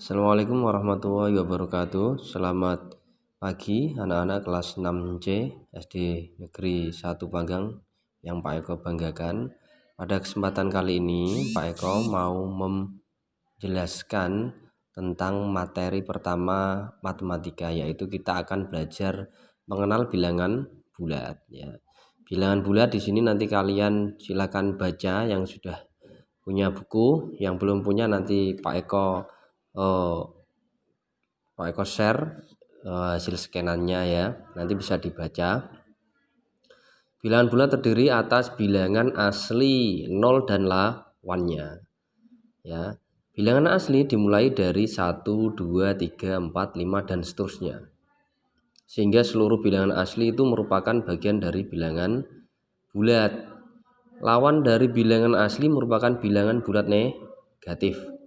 Assalamualaikum warahmatullahi wabarakatuh. Selamat pagi anak-anak kelas 6C SD Negeri 1 Panggang yang Pak Eko banggakan. Pada kesempatan kali ini Pak Eko mau menjelaskan tentang materi pertama matematika, yaitu kita akan belajar mengenal bilangan bulat ya. Bilangan bulat di sini nanti kalian silakan baca yang sudah punya buku, yang belum punya nanti Pak Eko share hasil scanannya ya, nanti bisa dibaca. Bilangan bulat terdiri atas bilangan asli 0 dan lawannya ya. Bilangan asli dimulai dari 1, 2, 3, 4, 5 dan seterusnya, sehingga seluruh bilangan asli itu merupakan bagian dari bilangan bulat. Lawan dari bilangan asli merupakan bilangan bulat negatif.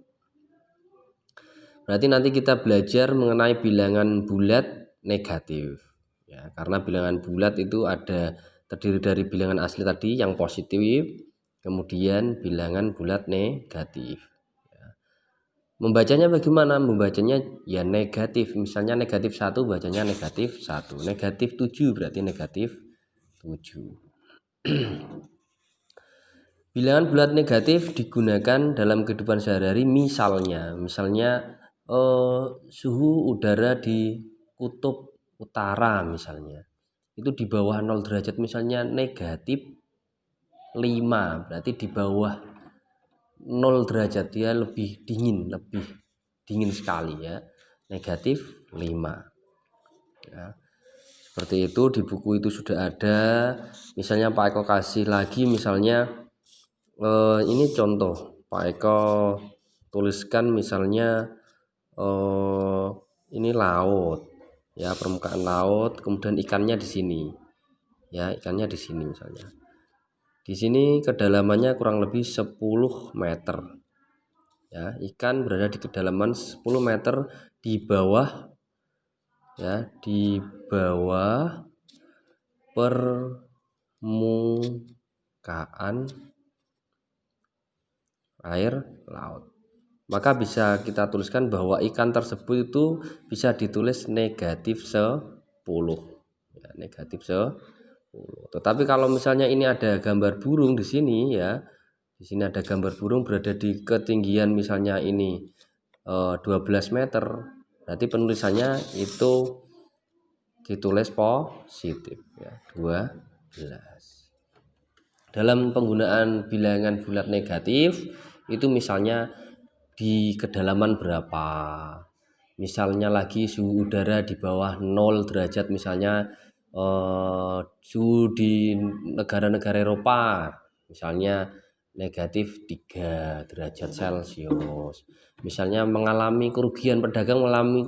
Berarti nanti kita belajar mengenai bilangan bulat negatif ya, karena bilangan bulat itu terdiri dari bilangan asli tadi yang positif, kemudian bilangan bulat negatif ya. Membacanya bagaimana? Membacanya ya negatif. Misalnya negatif 1 bacanya negatif 1, negatif 7 berarti negatif 7. Bilangan bulat negatif digunakan dalam kehidupan sehari-hari, misalnya suhu udara di kutub utara misalnya itu di bawah 0 derajat, misalnya negatif 5, berarti di bawah 0 derajat, dia lebih dingin sekali ya, negatif 5 ya. Seperti itu di buku itu sudah ada. Misalnya Pak Eko kasih lagi, misalnya ini contoh Pak Eko tuliskan misalnya ini laut ya, permukaan laut, kemudian ikannya di sini ya, ikannya di sini misalnya. Di sini kedalamannya kurang lebih 10 meter ya, ikan berada di kedalaman 10 meter di bawah ya, di bawah permukaan air laut. Maka bisa kita tuliskan bahwa ikan tersebut itu bisa ditulis negatif 10 ya, negatif 10. Tetapi kalau misalnya ini ada gambar burung di sini ya, di sini ada gambar burung berada di ketinggian misalnya ini 12 meter, berarti penulisannya itu ditulis positif ya, 12. Dalam penggunaan bilangan bulat negatif itu misalnya di kedalaman berapa, misalnya lagi suhu udara di bawah 0 derajat, misalnya suhu di negara-negara Eropa misalnya negatif 3 derajat Celcius, misalnya mengalami kerugian, pedagang mengalami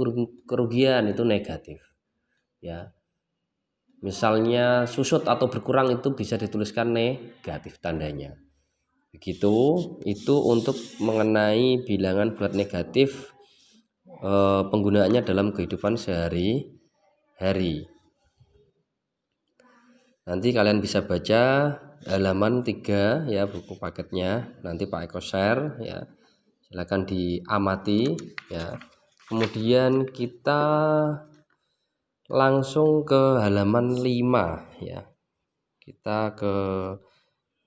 kerugian, itu negatif ya. Misalnya susut atau berkurang itu bisa dituliskan negatif tandanya. Begitu, itu untuk mengenai bilangan bulat negatif, penggunaannya dalam kehidupan sehari-hari. Nanti kalian bisa baca halaman 3 ya, buku paketnya, nanti Pak Eko share ya, silakan diamati ya. Kemudian kita langsung ke halaman 5 ya. Kita ke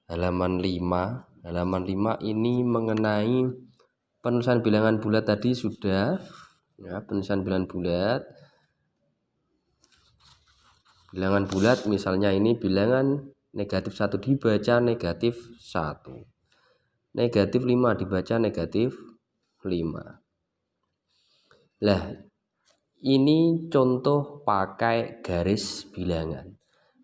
halaman 5. Halaman 5 ini mengenai penulisan bilangan bulat tadi sudah ya, penulisan bilangan bulat. Bilangan bulat misalnya ini bilangan negatif 1 dibaca negatif 1. Negatif 5 dibaca negatif 5. Lah, ini contoh pakai garis bilangan.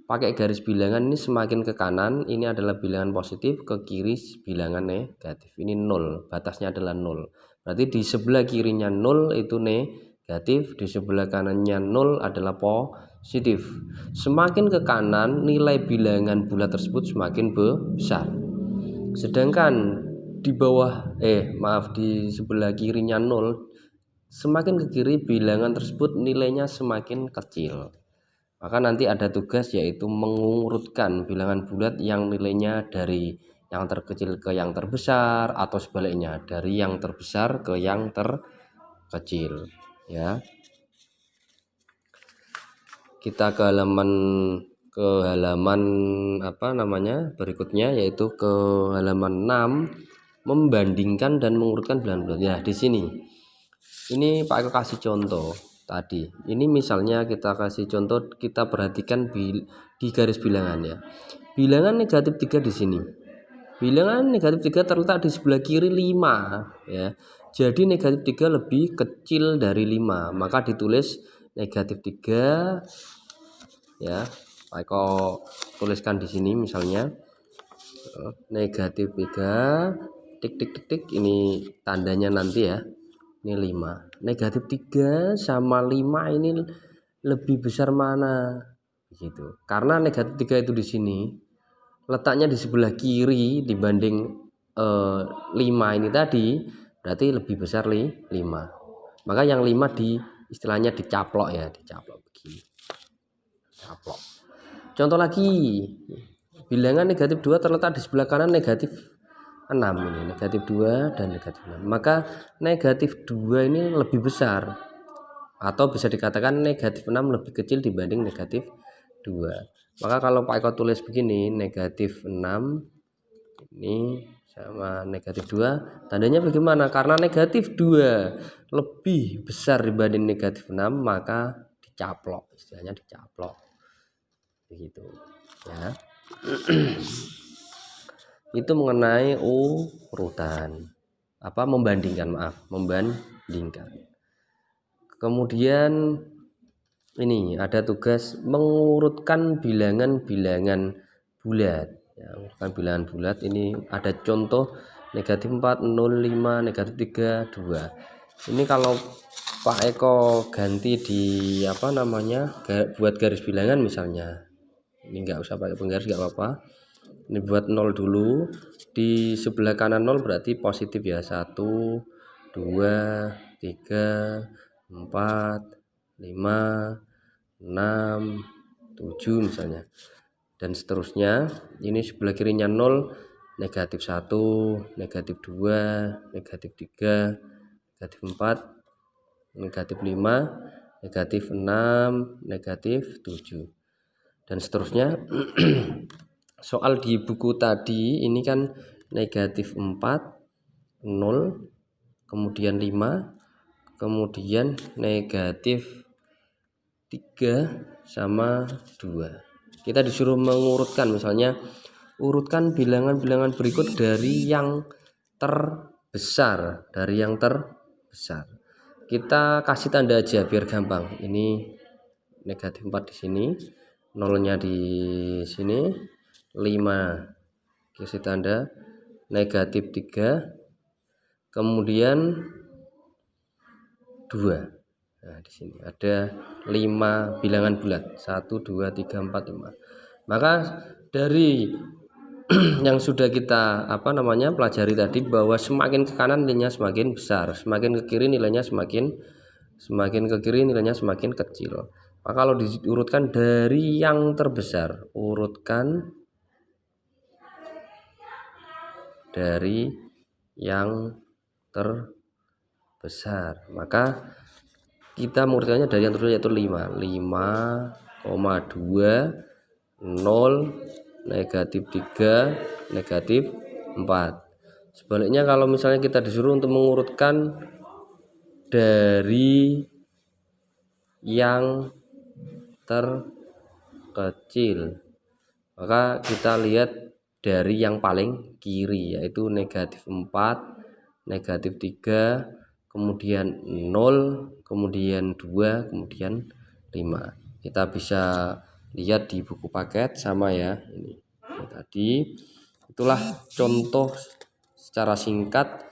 Pakai garis bilangan ini semakin ke kanan ini adalah bilangan positif, ke kiri bilangan negatif. Ini 0, batasnya adalah 0. Berarti di sebelah kirinya 0 itu negatif, di sebelah kanannya 0 adalah positif. Semakin ke kanan nilai bilangan bulat tersebut semakin besar. Sedangkan di bawah di sebelah kirinya 0, semakin ke kiri bilangan tersebut nilainya semakin kecil. Maka nanti ada tugas yaitu mengurutkan bilangan bulat yang nilainya dari yang terkecil ke yang terbesar, atau sebaliknya dari yang terbesar ke yang terkecil. kecil ya. Kita ke halaman apa namanya berikutnya, yaitu ke halaman 6, membandingkan dan mengurutkan bilangan bulat. Ya, di sini ini Pak Eko kasih contoh tadi. Ini misalnya kita kasih contoh, kita perhatikan di garis bilangan ya. Bilangan negatif 3 di sini. Bilangan negatif 3 terletak di sebelah kiri 5 ya. Jadi negatif 3 lebih kecil dari 5, maka ditulis negatif 3 ya. Pak Eko tuliskan di sini misalnya negatif 3 tik tik tik tik, ini tandanya nanti ya. Ini 5. Negatif 3 sama 5 ini lebih besar mana? Begitu. Karena negatif 3 itu di sini letaknya di sebelah kiri dibanding 5 ini tadi, berarti lebih besar 5. Maka yang 5 istilahnya dicaplok ya, dicaplok begini. Caplok. Contoh lagi, bilangan negatif 2 terletak di sebelah kanan negatif 6, ini negatif 2 dan negatif 6. Maka negatif 2 ini lebih besar, atau bisa dikatakan negatif 6 lebih kecil dibanding negatif 2. Maka kalau Pak Eko tulis begini, negatif 6 ini sama negatif 2, tandanya bagaimana? Karena negatif 2 lebih besar dibanding negatif 6, maka dicaplok, istilahnya dicaplok. Begitu ya. Itu mengenai urutan membandingkan. Kemudian ini ada tugas mengurutkan bilangan-bilangan bulat ya, urutkan bilangan bulat. Ini ada contoh negatif 4, 0, 5, negatif 3, 2. Ini kalau Pak Eko ganti di apa namanya buat garis bilangan misalnya, ini nggak usah pakai penggaris, nggak apa-apa. Ini buat 0 dulu, di sebelah kanan 0 berarti positif ya, 1, 2, 3, 4, 5, 6, 7 misalnya, dan seterusnya. Ini sebelah kirinya 0, negatif 1, negatif 2, negatif 3, negatif 4, negatif 5, negatif 6, negatif 7, dan seterusnya. Soal di buku tadi ini kan negatif 4, 0, kemudian 5, kemudian negatif 3 sama 2. Kita disuruh mengurutkan, misalnya urutkan bilangan-bilangan berikut dari yang terbesar, Kita kasih tanda aja biar gampang. Ini negatif 4 di sini, nolnya di sini, 5 kasih tanda, negatif 3, kemudian 2. Nah, di sini ada 5 bilangan bulat, 1, 2, 3, 4, 5. Maka dari yang sudah kita pelajari tadi, bahwa semakin ke kanan nilainya semakin besar, semakin ke kiri nilainya semakin kecil. Maka kalau diurutkan dari yang terbesar, urutkan dari yang terbesar, maka kita mengurutkannya dari yang terbesar, yaitu 5, 5,2, 0, negatif 3, negatif 4. Sebaliknya kalau misalnya kita disuruh untuk mengurutkan dari yang terkecil, maka kita lihat dari yang paling kiri, yaitu negatif 4, negatif 3, kemudian 0, kemudian 2, kemudian 5. Kita bisa lihat di buku paket sama ya, ini tadi. Itulah contoh secara singkat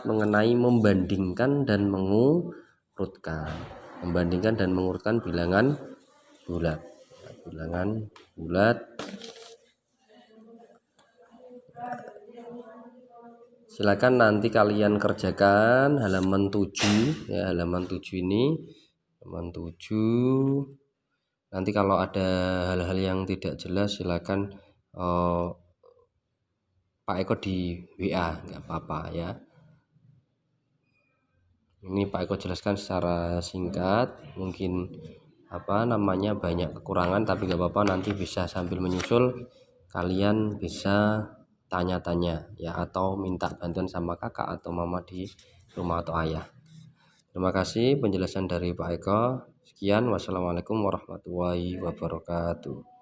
mengenai membandingkan dan mengurutkan bilangan bulat. Silakan nanti kalian kerjakan halaman 7 ya, halaman 7 ini, halaman 7. Nanti kalau ada hal-hal yang tidak jelas silakan Pak Eko di WA, nggak apa-apa ya. Ini Pak Eko jelaskan secara singkat, mungkin banyak kekurangan, tapi gak apa-apa, nanti bisa sambil menyusul kalian bisa tanya-tanya ya, atau minta bantuan sama kakak atau mama di rumah atau ayah. Terima kasih penjelasan dari Pak Eko. Sekian, wassalamualaikum warahmatullahi wabarakatuh.